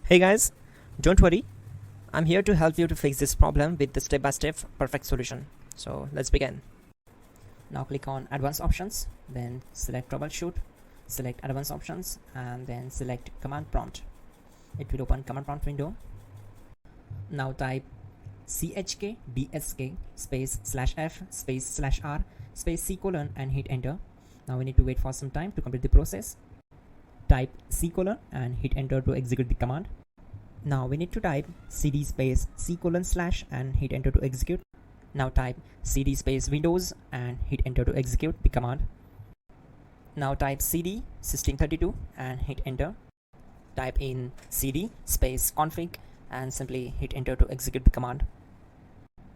Hey guys, don't worry, I'm here to help you to fix this problem with the step-by-step perfect solution. So let's begin. Now click on advanced options, then select troubleshoot, select advanced options and then select command prompt. It will open command prompt window. Now type chkdsk space /f space /r space c colon and hit enter. Now we need to wait for some time to complete the process. Type c colon and hit enter to execute the command. Now we need to type cd space c colon / and hit enter to execute. Now type cd space windows and hit enter to execute the command. Now type cd system32 and hit enter. Type in cd space config and simply hit enter to execute the command.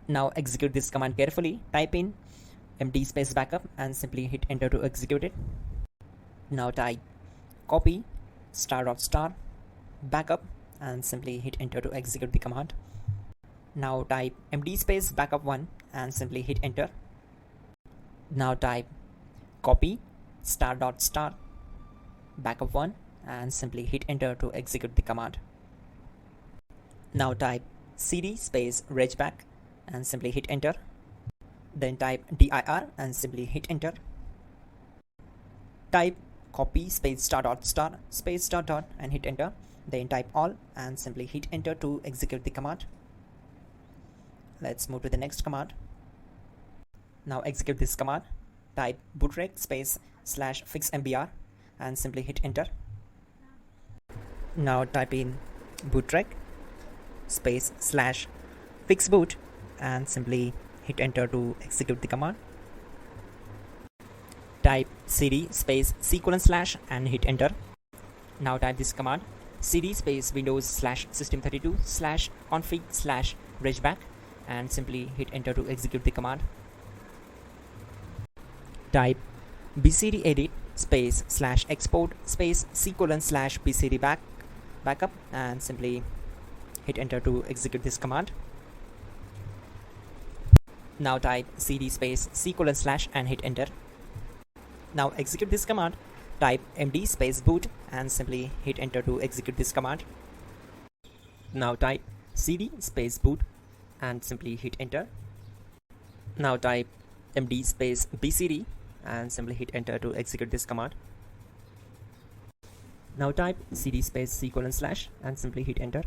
Now execute this command carefully. Type in md space backup and simply hit enter to execute it. Now type copy ** backup and simply hit enter to execute the command. Now type md space backup1 and simply hit enter. Now type copy ** backup1 and simply hit enter to execute the command. Now type cd space regback and simply hit enter. Then type dir and simply hit enter. Type copy space ** space .. and hit enter. Then type all and simply hit enter to execute the command. Let's move to the next command. Now execute this command. Type bootrec space /fixmbr and simply hit enter. Now type in bootrec space /fixboot and simply hit enter to execute the command. Type cd space c colon / and hit enter. Now type this command cd space windows /system32 /config /regback and simply hit enter to execute the command. Type bcd edit space /export space c colon /bcd backup and simply hit enter to execute this command. Now type cd space c colon / and hit enter. Now execute this command. Type md space boot and simply hit enter to execute this command. Now type cd space boot and simply hit enter. Now type md space bcd and simply hit enter to execute this command. Now type cd space c colon / and simply hit enter.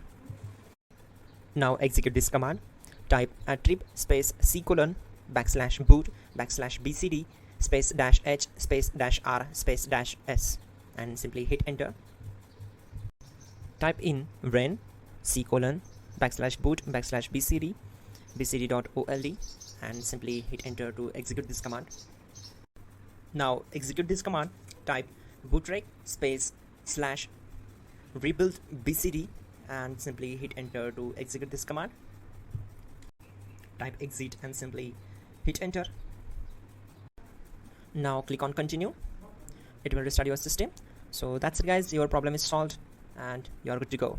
Now execute this command. Type attrib space c colon /boot /bcd space -h space -r space -s and simply hit enter. Type in ren c colon /boot /bcd bcd.old and simply hit enter to execute this command. Now execute this command. Type bootrec space /rebuild bcd and simply hit enter to execute this command. Type exit and simply hit enter. Now click on continue. It will restart your system. So that's it guys, your problem is solved and you're good to go.